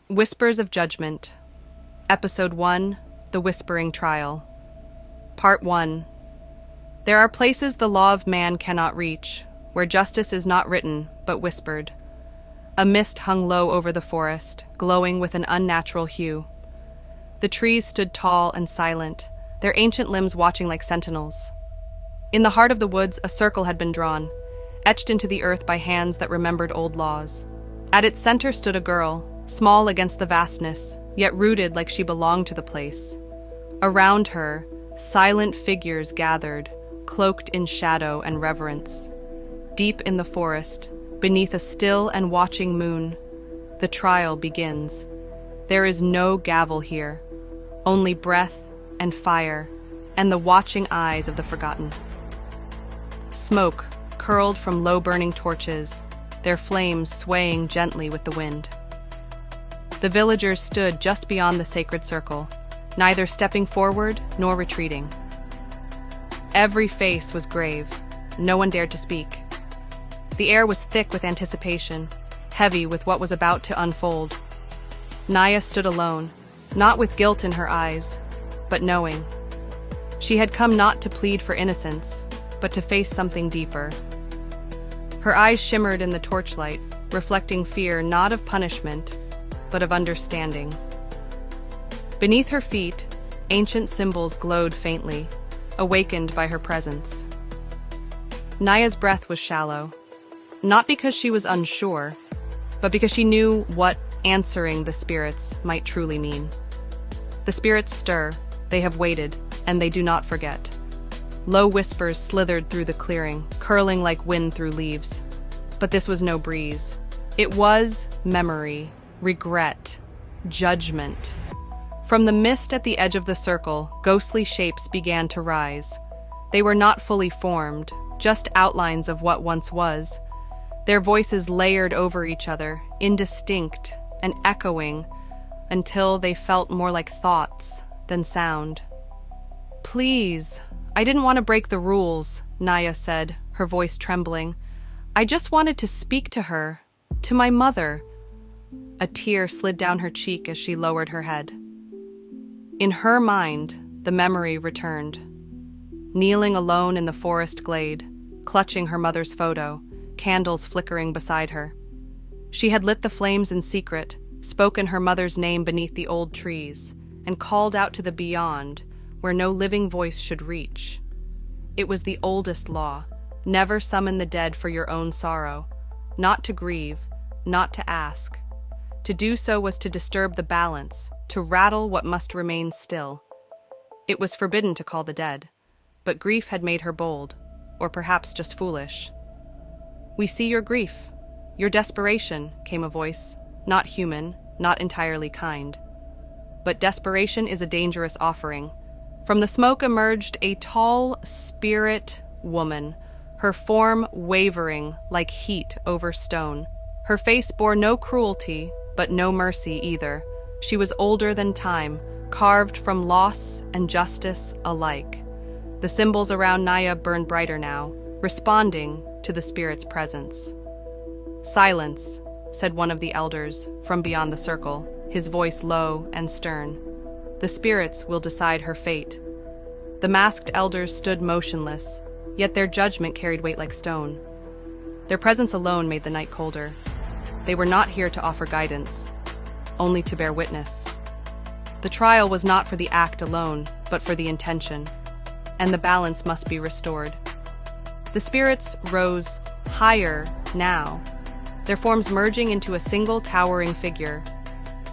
Whispers of Judgment, Episode 1, The Whispering Trial. Part 1. There are places the law of man cannot reach, where justice is not written, but whispered. A mist hung low over the forest, glowing with an unnatural hue. The trees stood tall and silent, their ancient limbs watching like sentinels. In the heart of the woods, a circle had been drawn, etched into the earth by hands that remembered old laws. At its center stood a girl, small against the vastness, yet rooted like she belonged to the place. Around her, silent figures gathered, cloaked in shadow and reverence. Deep in the forest, beneath a still and watching moon, the trial begins. There is no gavel here, only breath and fire, and the watching eyes of the forgotten. Smoke curled from low-burning torches, their flames swaying gently with the wind. The villagers stood just beyond the sacred circle, neither stepping forward nor retreating. Every face was grave. No one dared to speak. The air was thick with anticipation, heavy with what was about to unfold. Nyah stood alone, not with guilt in her eyes, but knowing. She had come not to plead for innocence, but to face something deeper. Her eyes shimmered in the torchlight, reflecting fear not of punishment, but of understanding. Beneath her feet, ancient symbols glowed faintly, awakened by her presence. Nyah's breath was shallow, not because she was unsure, but because she knew what answering the spirits might truly mean. The spirits stir, they have waited, and they do not forget. Low whispers slithered through the clearing, curling like wind through leaves. But this was no breeze. It was memory, regret, judgment. From the mist at the edge of the circle, ghostly shapes began to rise. They were not fully formed, just outlines of what once was. Their voices layered over each other, indistinct and echoing, until they felt more like thoughts than sound. "Please, I didn't want to break the rules," Nyah said, her voice trembling. "I just wanted to speak to her, to my mother." A tear slid down her cheek as she lowered her head. In her mind, the memory returned. Kneeling alone in the forest glade, clutching her mother's photo, candles flickering beside her. She had lit the flames in secret, spoken her mother's name beneath the old trees, and called out to the beyond, where no living voice should reach. It was the oldest law: never summon the dead for your own sorrow, not to grieve, not to ask. To do so was to disturb the balance, to rattle what must remain still. It was forbidden to call the dead, but grief had made her bold, or perhaps just foolish. "We see your grief, your desperation," came a voice, not human, not entirely kind. But desperation is a dangerous offering. From the smoke emerged a tall spirit woman, her form wavering like heat over stone. Her face bore no cruelty, but no mercy either. She was older than time, carved from loss and justice alike. The symbols around Nyah burned brighter now, responding to the spirit's presence. "Silence," said one of the elders from beyond the circle, his voice low and stern. "The spirits will decide her fate." The masked elders stood motionless, yet their judgment carried weight like stone. Their presence alone made the night colder. They were not here to offer guidance, only to bear witness. The trial was not for the act alone, but for the intention, and the balance must be restored. The spirits rose higher now, their forms merging into a single towering figure.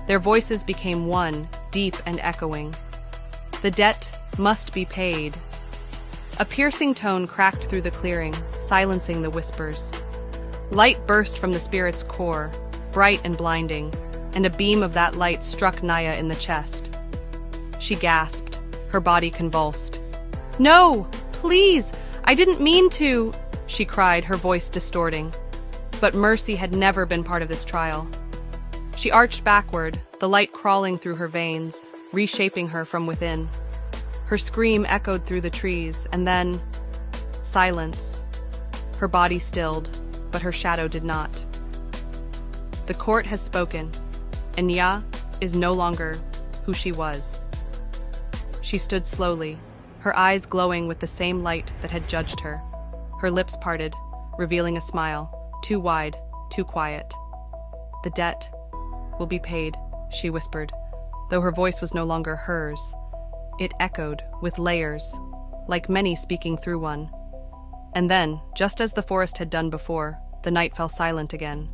Their voices became one, deep and echoing. The debt must be paid. A piercing tone cracked through the clearing, silencing the whispers. Light burst from the spirit's core, bright and blinding, and a beam of that light struck Nyah in the chest. She gasped, her body convulsed. "No, please, I didn't mean to," she cried, her voice distorting. But mercy had never been part of this trial. She arched backward, the light crawling through her veins, reshaping her from within. Her scream echoed through the trees, and then silence. Her body stilled, but her shadow did not. "The court has spoken. and Nyah is no longer who she was. She stood slowly, her eyes glowing with the same light that had judged her. Her lips parted, revealing a smile, too wide, too quiet. "The debt will be paid," she whispered, though her voice was no longer hers. It echoed with layers, like many speaking through one. And then, just as the forest had done before, the night fell silent again.